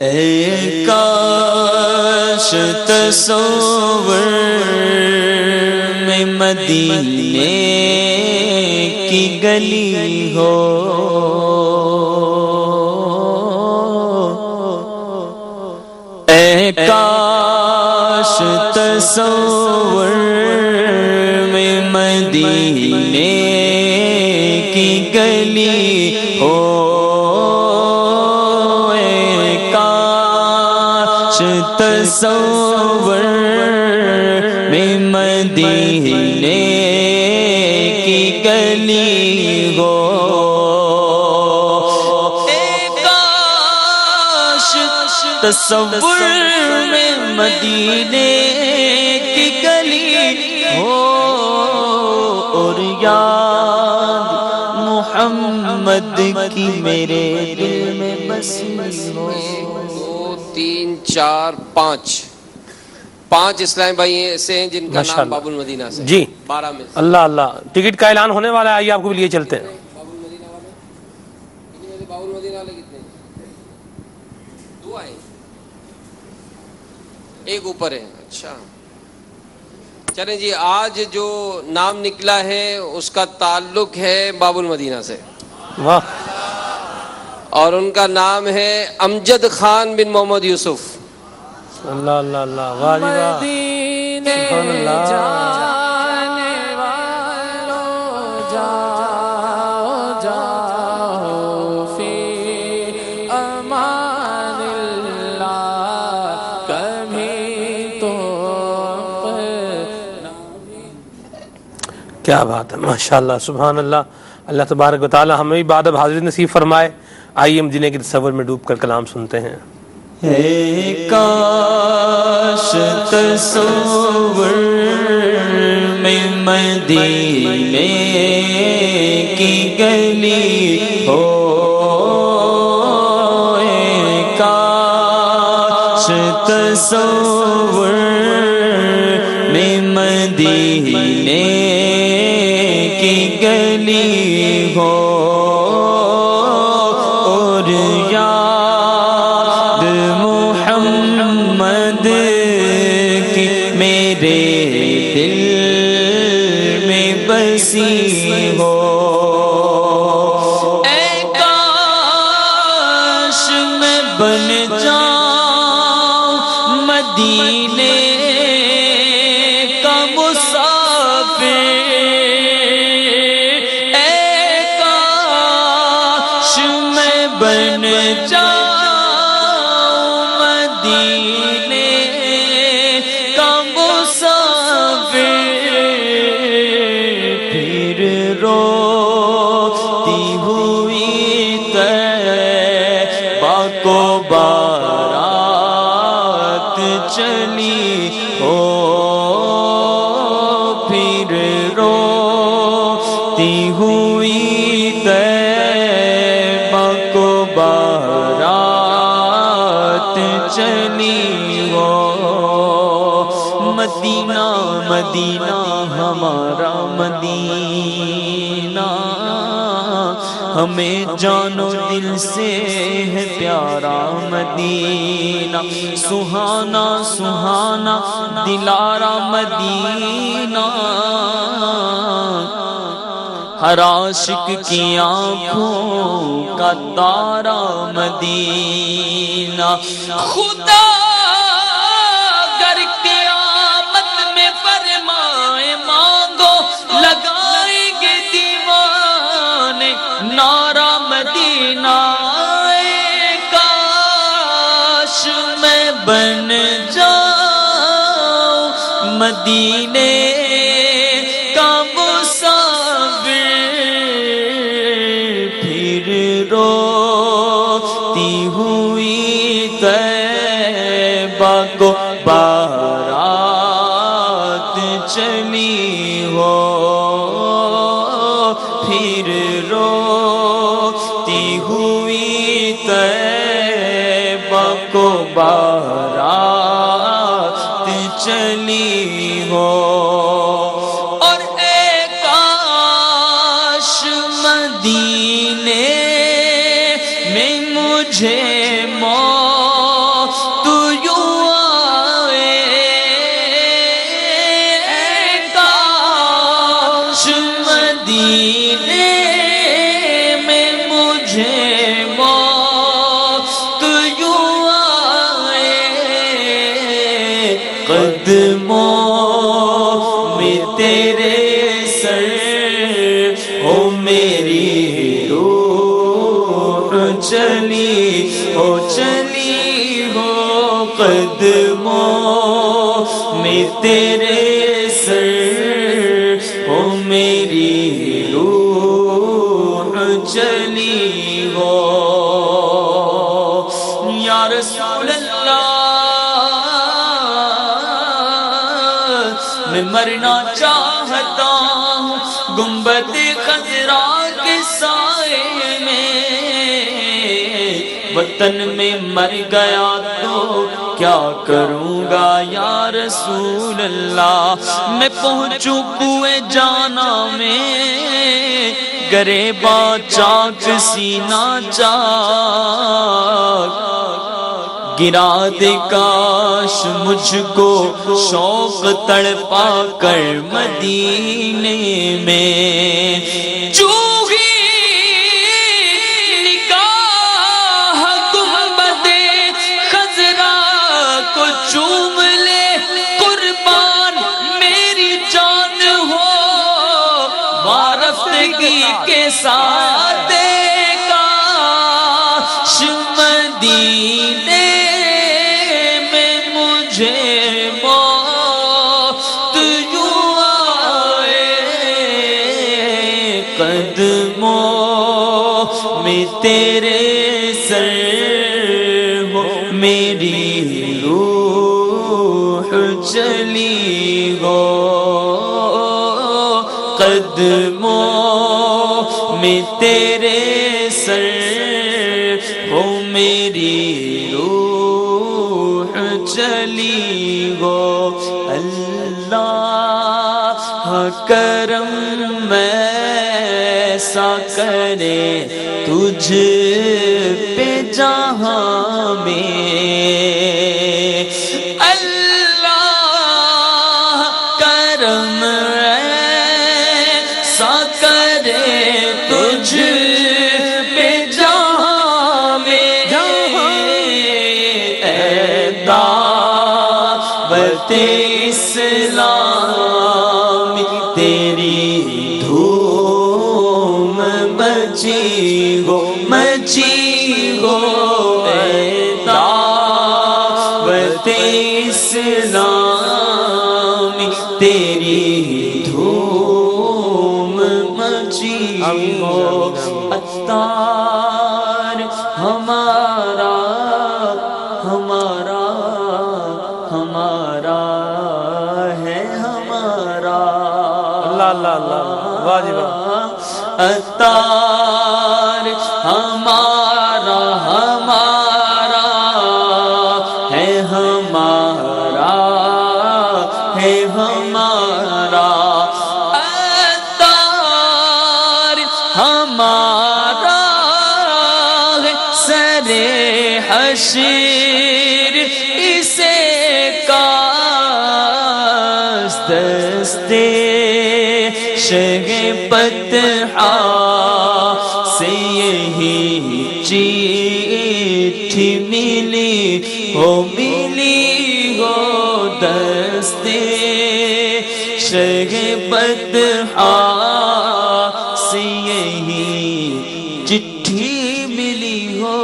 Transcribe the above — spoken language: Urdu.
اے کاش تصور میں مدینے کی گلی ہو، اے کاش تصور میں مدینے کی گلی ہو، تصور میں مدینے کی گلی ہو، کاش تصور میں مدینے کی گلی ہو، اور یاد محمد کی میرے دل میں بسی ہو۔ 3 4 5 اسلام بھائی ایسے ہیں جن کا نام باب المدینہ سے جی 12 میں سے۔ اللہ اللہ، ٹکٹ کا اعلان ہونے والا ہے، آئیے آپ کو بھی لیے چلتے ہیں۔ باب المدینہ والے باب المدینہ والے کتنے؟ 2 آئے، ایک اوپر ہے۔ اچھا چلیں جی، آج جو نام نکلا ہے اس کا تعلق ہے باب المدینہ سے، واہ، اور ان کا نام ہے امجد خان بن محمد یوسف۔ اللہ اللہ اللہ، واہ جی واہ، سبحان اللہ۔ جانے والوں جاؤ جاؤ فی امان اللہ، کبھی تو کیا بات ہے، ماشاءاللہ، سبحان اللہ۔ اللہ تبارک و تعالی ہمیں بھی بعد اب حاضری نصیب فرمائے۔ آئیے مدینے کے تصور میں ڈوب کر کلام سنتے ہیں۔ اے کاش تصور میں مدینے کی گلی ہو، اے کاش تصور میں مدینے کی گلی ہو، اور یاد محمد کی میرے دل میں بسی ہو، اے کاش میں بن جاؤں مدینے کا مسافر، بن جاؤں مدینے کا مسافر، پھر روتی ہوئی طیبہ کو بارات چلی ہو، پھر روتی ہوئی بارات چلی ہو، مدینہ مدینہ ہمارا مدینہ، ہمیں جان و دل سے ہے پیارا مدینہ، سہانا سہانا دلارا مدینہ، ہر عاشق کی آنکھوں کا تارا مدینہ، خدا گر قیامت میں فرمائے مانگو، لگائیں گے دیوانے نعرہ مدینہ، اے کاش میں بن جاؤں مدینے کا روتی ہوئی طیبہ کو بارات چلی ہو، پھر روتی ہوئی طیبہ کو بارات چلی ہو، اور اے کاش مدینے میں مجھے موت قدموں میں تیرے سر ہو میری روح چلی ہو قدموں میں تیرے سر ہو میری روح چلی ہو یا رسول اللہ میں مرنا چاہتا ہوں گنبد خضرا کے سائے میں وطن میں مر گیا تو کیا کروں گا یا رسول اللہ میں پہنچوں کوئے جانا میں گریباں چاک سینہ چاک گرا دے کاش مجھ کو شوق تڑپا کر مدینے میں چوہی نگاہ گنبد خضرا کو چوم لے قربان میری جان ہو وارفتگی کے ساتھ کاش مدینے قدموں میں تیرے سر ہو میری روح چلی ہو قدموں میں تیرے سر ہو میری روح چلی ہو اللہ کرم ایسا کرے تجھ پہ جہاں میں اللہ کرم ایسا کرے تجھ پہ جہاں میں اے دعوت اسلام تیری دھوم مچی ہو اے دعوت اسلام تیری دھوم مچی ہو عطار ہمارا ہے ہمارا اللہ اللہ اللہ واہ جی واہ عطار ہمارا ہے ہمارا عطار ہمارا ہے سر حشر اسے کاست دستے شہ پتحا سے یہی چیٹھی ملی ہو دستے شہ پتحا سے یہی چٹھی ملی ہو